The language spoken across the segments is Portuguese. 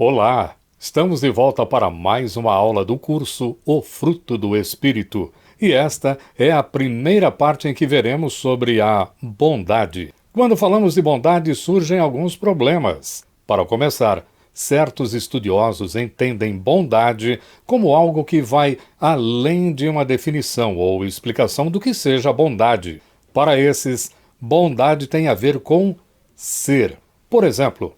Olá! Estamos de volta para mais uma aula do curso O Fruto do Espírito. E esta é a primeira parte em que veremos sobre a bondade. Quando falamos de bondade, surgem alguns problemas. Para começar, certos estudiosos entendem bondade como algo que vai além de uma definição ou explicação do que seja bondade. Para esses, bondade tem a ver com ser. Por exemplo,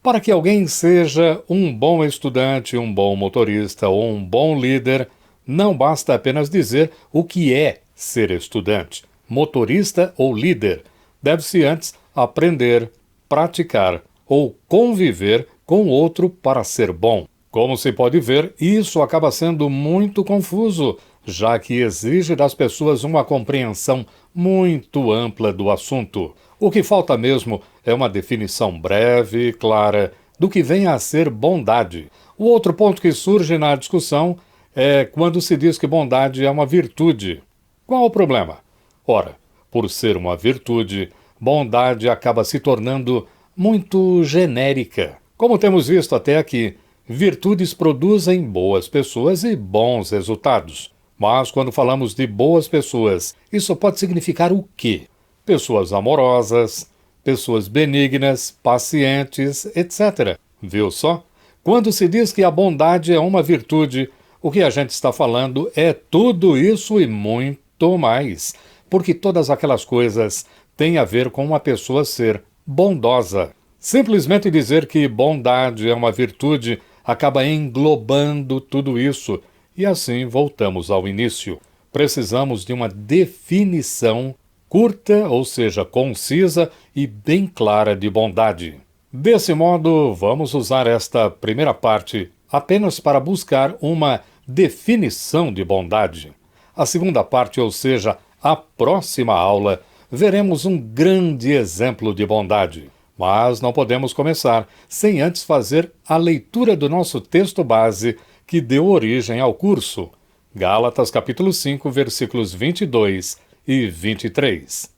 para que alguém seja um bom estudante, um bom motorista ou um bom líder, não basta apenas dizer o que é ser estudante, motorista ou líder. Deve-se antes aprender, praticar ou conviver com outro para ser bom. Como se pode ver, isso acaba sendo muito confuso, já que exige das pessoas uma compreensão muito ampla do assunto. O que falta mesmo é uma definição breve e clara do que vem a ser bondade. O outro ponto que surge na discussão é quando se diz que bondade é uma virtude. Qual o problema? Ora, por ser uma virtude, bondade acaba se tornando muito genérica. Como temos visto até aqui, virtudes produzem boas pessoas e bons resultados. Mas quando falamos de boas pessoas, isso pode significar o quê? Pessoas amorosas, pessoas benignas, pacientes, etc. Viu só? Quando se diz que a bondade é uma virtude, o que a gente está falando é tudo isso e muito mais, porque todas aquelas coisas têm a ver com uma pessoa ser bondosa. Simplesmente dizer que bondade é uma virtude acaba englobando tudo isso, e assim voltamos ao início. Precisamos de uma definição curta, ou seja, concisa e bem clara de bondade. Desse modo, vamos usar esta primeira parte apenas para buscar uma definição de bondade. A segunda parte, ou seja, a próxima aula, veremos um grande exemplo de bondade. Mas não podemos começar sem antes fazer a leitura do nosso texto base que deu origem ao curso. Gálatas capítulo 5, versículos 22 e 23.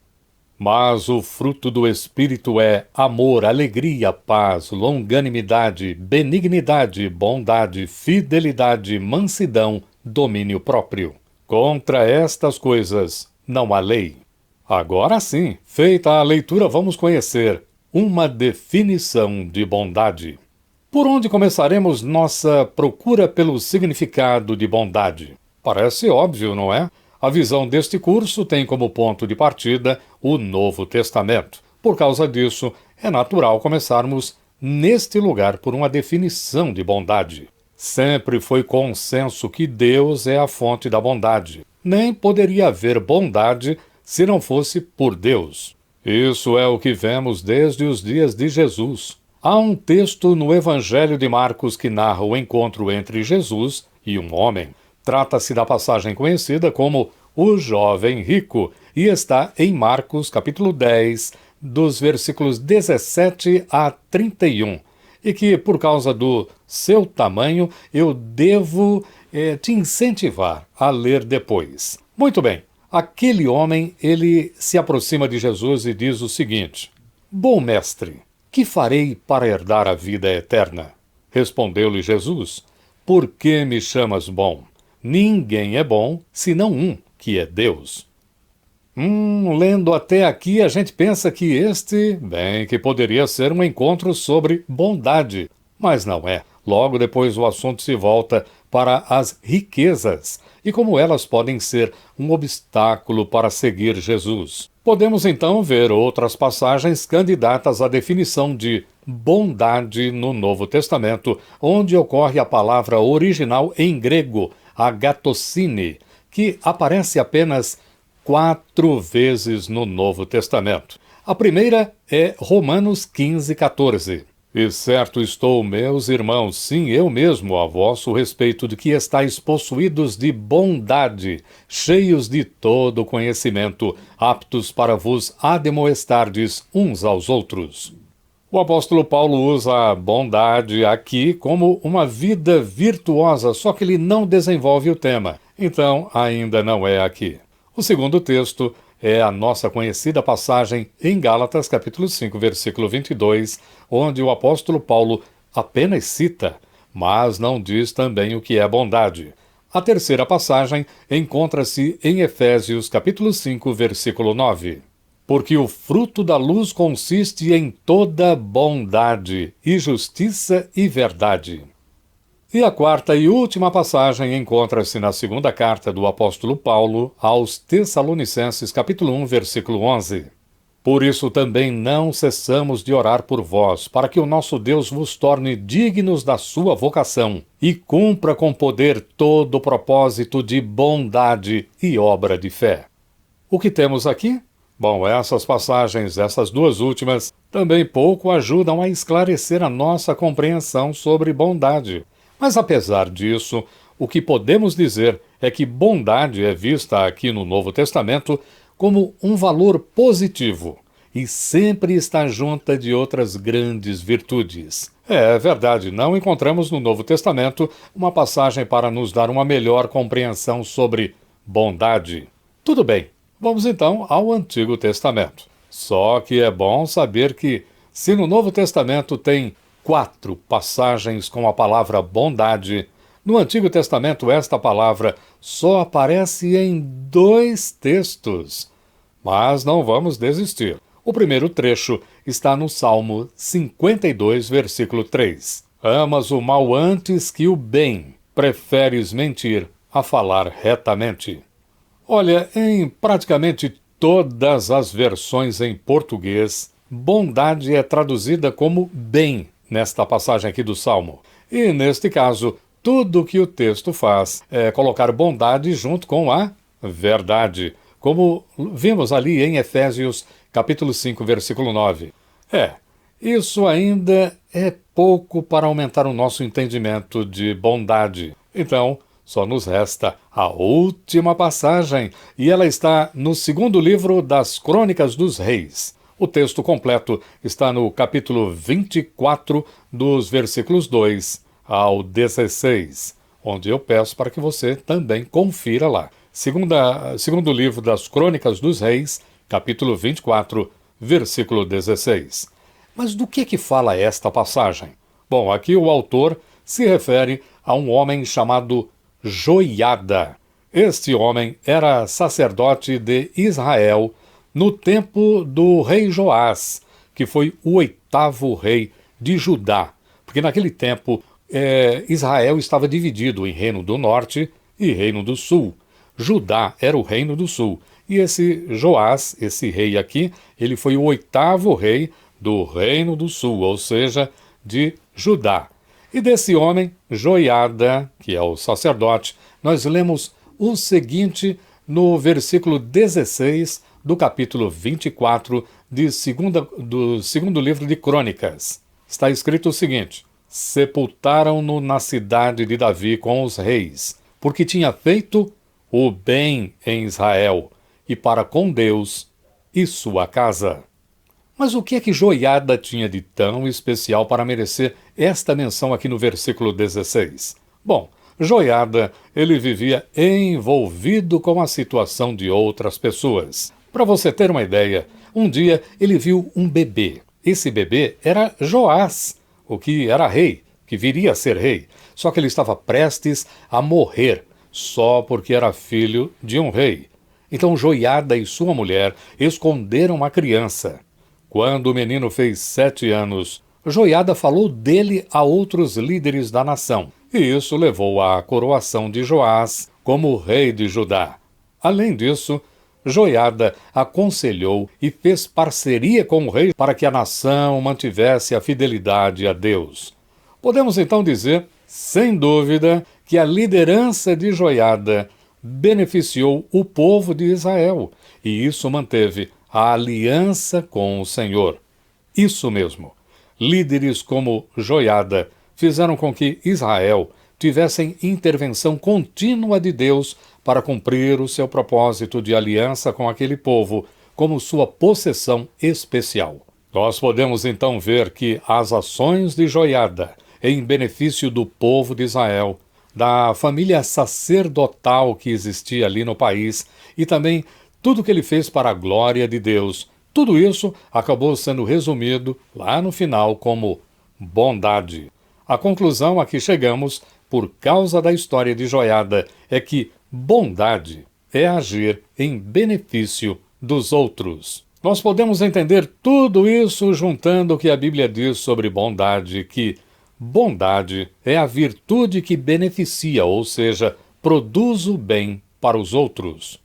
Mas o fruto do Espírito é amor, alegria, paz, longanimidade, benignidade, bondade, fidelidade, mansidão, domínio próprio. Contra estas coisas não há lei. Agora sim, feita a leitura, vamos conhecer uma definição de bondade. Por onde começaremos nossa procura pelo significado de bondade? Parece óbvio, não é? A visão deste curso tem como ponto de partida o Novo Testamento. Por causa disso, é natural começarmos neste lugar por uma definição de bondade. Sempre foi consenso que Deus é a fonte da bondade. Nem poderia haver bondade se não fosse por Deus. Isso é o que vemos desde os dias de Jesus. Há um texto no Evangelho de Marcos que narra o encontro entre Jesus e um homem. Trata-se da passagem conhecida como o jovem rico e está em Marcos capítulo 10, dos versículos 17 a 31, e que, por causa do seu tamanho, eu devo te incentivar a ler depois. Muito bem, aquele homem, ele se aproxima de Jesus e diz o seguinte: Bom mestre, que farei para herdar a vida eterna? Respondeu-lhe Jesus: Por que me chamas bom? Ninguém é bom, senão um, que é Deus. Lendo até aqui, a gente pensa que que poderia ser um encontro sobre bondade, mas não é. Logo depois o assunto se volta para as riquezas e como elas podem ser um obstáculo para seguir Jesus. Podemos então ver outras passagens candidatas à definição de bondade no Novo Testamento, onde ocorre a palavra original em grego, agatocine, que aparece apenas 4 vezes no Novo Testamento. A primeira é Romanos 15, 14. E certo estou, meus irmãos, sim, eu mesmo, a vosso respeito, de que estáis possuídos de bondade, cheios de todo conhecimento, aptos para vos admoestardes uns aos outros. O apóstolo Paulo usa a bondade aqui como uma vida virtuosa, só que ele não desenvolve o tema. Então, ainda não é aqui. O segundo texto é a nossa conhecida passagem em Gálatas, capítulo 5, versículo 22, onde o apóstolo Paulo Apenas cita, mas não diz também o que é bondade. A terceira passagem encontra-se em Efésios capítulo 5, versículo 9. Porque o fruto da luz consiste em toda bondade, e justiça e verdade. E a quarta e última passagem encontra-se na segunda carta do apóstolo Paulo aos Tessalonicenses capítulo 1, versículo 11. Por isso também não cessamos de orar por vós, para que o nosso Deus vos torne dignos da sua vocação e cumpra com poder todo o propósito de bondade e obra de fé. O que temos aqui? Bom, essas passagens, essas duas últimas, também pouco ajudam a esclarecer a nossa compreensão sobre bondade. Mas apesar disso, o que podemos dizer é que bondade é vista aqui no Novo Testamento como um valor positivo e sempre está junta de outras grandes virtudes. É verdade, não encontramos no Novo Testamento uma passagem para nos dar uma melhor compreensão sobre bondade. Tudo bem, vamos então ao Antigo Testamento. Só que é bom saber que, se no Novo Testamento tem 4 passagens com a palavra bondade, no Antigo Testamento esta palavra só aparece em 2 textos. Mas não vamos desistir. O primeiro trecho está no Salmo 52, versículo 3. Amas o mal antes que o bem, preferes mentir a falar retamente. Olha, em praticamente todas as versões em português, bondade é traduzida como bem nesta passagem aqui do Salmo. E neste caso, tudo o que o texto faz é colocar bondade junto com a verdade, como vimos ali em Efésios capítulo 5, versículo 9. Isso ainda é pouco para aumentar o nosso entendimento de bondade. Então, só nos resta a última passagem, e ela está no segundo livro das Crônicas dos Reis. O texto completo está no capítulo 24, dos versículos 2 ao 16, onde eu peço para que você também confira lá. Segundo livro das Crônicas dos Reis, capítulo 24, versículo 16. Mas do que fala esta passagem? Bom, aqui o autor se refere a um homem chamado Joiada. Este homem era sacerdote de Israel no tempo do rei Joás, que foi o 8º rei de Judá, porque naquele tempo Israel estava dividido em Reino do Norte e Reino do Sul. Judá era o Reino do Sul, e esse Joás, esse rei aqui, ele foi o 8º rei do Reino do Sul, ou seja, de Judá. E desse homem, Joiada, que é o sacerdote, nós lemos o seguinte no versículo 16 do capítulo 24 do segundo livro de Crônicas. Está escrito o seguinte: sepultaram-no na cidade de Davi com os reis, porque tinha feito o bem em Israel, e para com Deus e sua casa. Mas o que é que Joiada tinha de tão especial para merecer esta menção aqui no versículo 16? Bom, Joiada, ele vivia envolvido com a situação de outras pessoas. Para você ter uma ideia, um dia ele viu um bebê. Esse bebê era Joás, o que era rei, que viria a ser rei. Só que ele estava prestes a morrer, só porque era filho de um rei. Então Joiada e sua mulher esconderam a criança. Quando o menino fez 7 anos, Joiada falou dele a outros líderes da nação, e isso levou à coroação de Joás como rei de Judá. Além disso, Joiada aconselhou e fez parceria com o rei para que a nação mantivesse a fidelidade a Deus. Podemos então dizer, sem dúvida, que a liderança de Joiada beneficiou o povo de Israel, e isso manteve a aliança com o Senhor. Isso mesmo. Líderes como Joiada fizeram com que Israel tivessem intervenção contínua de Deus para cumprir o seu propósito de aliança com aquele povo como sua possessão especial. Nós podemos então ver que as ações de Joiada em benefício do povo de Israel, da família sacerdotal que existia ali no país e também tudo que ele fez para a glória de Deus, tudo isso acabou sendo resumido lá no final como bondade. A conclusão a que chegamos, por causa da história de Joiada, é que bondade é agir em benefício dos outros. Nós podemos entender tudo isso juntando o que a Bíblia diz sobre bondade, que bondade é a virtude que beneficia, ou seja, produz o bem para os outros.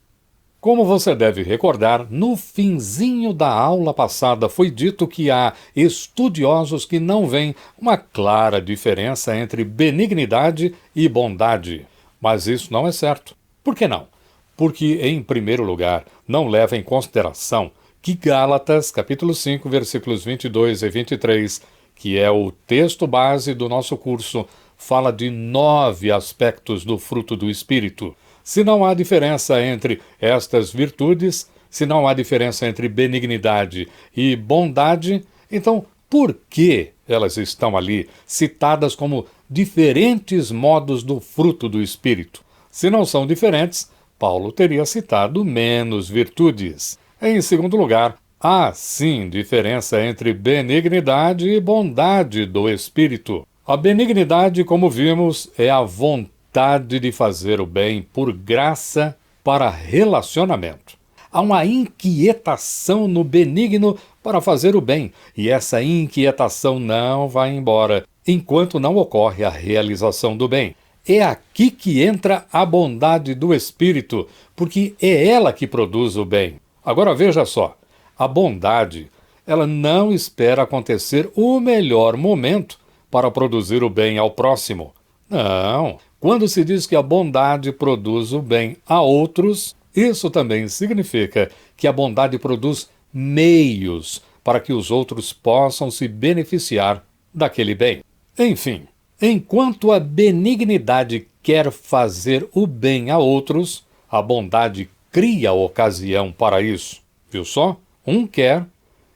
Como você deve recordar, no finzinho da aula passada foi dito que há estudiosos que não veem uma clara diferença entre benignidade e bondade. Mas isso não é certo. Por que não? Porque, em primeiro lugar, não leva em consideração que Gálatas, capítulo 5, versículos 22 e 23, que é o texto base do nosso curso, fala de 9 aspectos do fruto do Espírito. Se não há diferença entre estas virtudes, se não há diferença entre benignidade e bondade, então por que elas estão ali citadas como diferentes modos do fruto do Espírito? Se não são diferentes, Paulo teria citado menos virtudes. Em segundo lugar, há sim diferença entre benignidade e bondade do Espírito. A benignidade, como vimos, é a vontade de fazer o bem por graça para relacionamento. Há uma inquietação no benigno para fazer o bem, e essa inquietação não vai embora enquanto não ocorre a realização do bem. É aqui que entra a bondade do Espírito, porque é ela que produz o bem. Agora veja só, a bondade, ela não espera acontecer o melhor momento para produzir o bem ao próximo. Não. Quando se diz que a bondade produz o bem a outros, isso também significa que a bondade produz meios para que os outros possam se beneficiar daquele bem. Enfim, enquanto a benignidade quer fazer o bem a outros, a bondade cria a ocasião para isso. Viu só? Um quer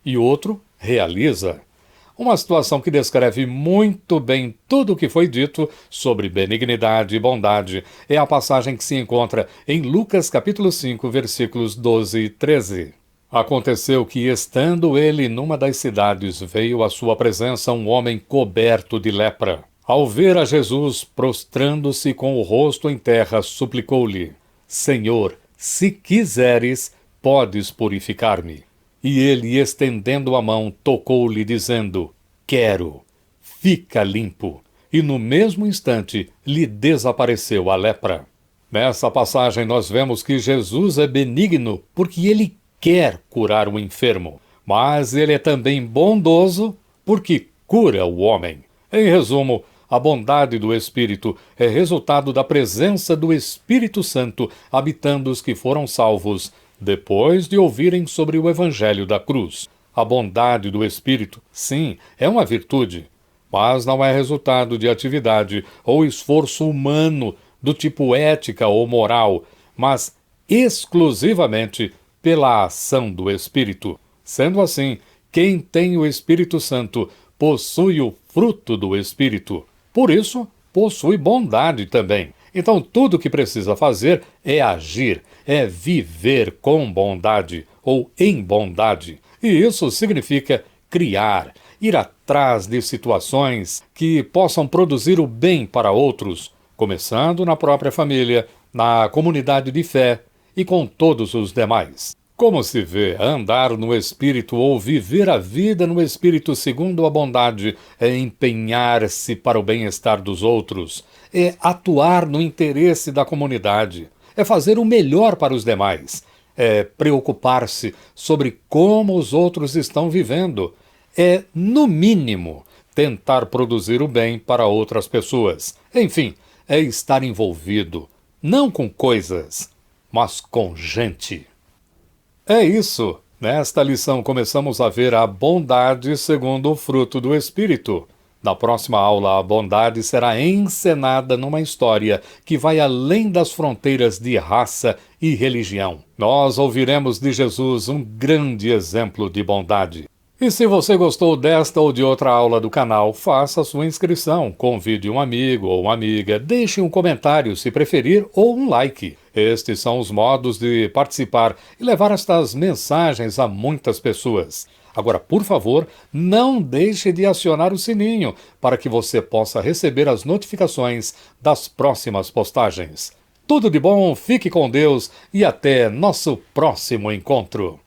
e o outro realiza. Uma situação que descreve muito bem tudo o que foi dito sobre benignidade e bondade é a passagem que se encontra em Lucas capítulo 5, versículos 12 e 13. Aconteceu que, estando ele numa das cidades, veio à sua presença um homem coberto de lepra. Ao ver a Jesus, prostrando-se com o rosto em terra, suplicou-lhe: Senhor, se quiseres, podes purificar-me. E ele, estendendo a mão, tocou-lhe, dizendo: Quero, fica limpo. E no mesmo instante lhe desapareceu a lepra. Nessa passagem nós vemos que Jesus é benigno porque ele quer curar o enfermo, mas ele é também bondoso porque cura o homem. Em resumo, a bondade do Espírito é resultado da presença do Espírito Santo habitando os que foram salvos depois de ouvirem sobre o Evangelho da cruz. A bondade do Espírito, sim, é uma virtude, mas não é resultado de atividade ou esforço humano do tipo ética ou moral, mas exclusivamente pela ação do Espírito. Sendo assim, quem tem o Espírito Santo possui o fruto do Espírito. Por isso, possui bondade também. Então, tudo o que precisa fazer é agir, é viver com bondade ou em bondade. E isso significa criar, ir atrás de situações que possam produzir o bem para outros, começando na própria família, na comunidade de fé e com todos os demais. Como se vê, andar no Espírito ou viver a vida no Espírito segundo a bondade é empenhar-se para o bem-estar dos outros, é atuar no interesse da comunidade, é fazer o melhor para os demais, é preocupar-se sobre como os outros estão vivendo, é, no mínimo, tentar produzir o bem para outras pessoas. Enfim, é estar envolvido, não com coisas, mas com gente. É isso. Nesta lição começamos a ver a bondade segundo o fruto do Espírito. Na próxima aula, a bondade será encenada numa história que vai além das fronteiras de raça e religião. Nós ouviremos de Jesus um grande exemplo de bondade. E se você gostou desta ou de outra aula do canal, faça sua inscrição, convide um amigo ou uma amiga, deixe um comentário se preferir ou um like. Estes são os modos de participar e levar estas mensagens a muitas pessoas. Agora, por favor, não deixe de acionar o sininho para que você possa receber as notificações das próximas postagens. Tudo de bom, fique com Deus e até nosso próximo encontro.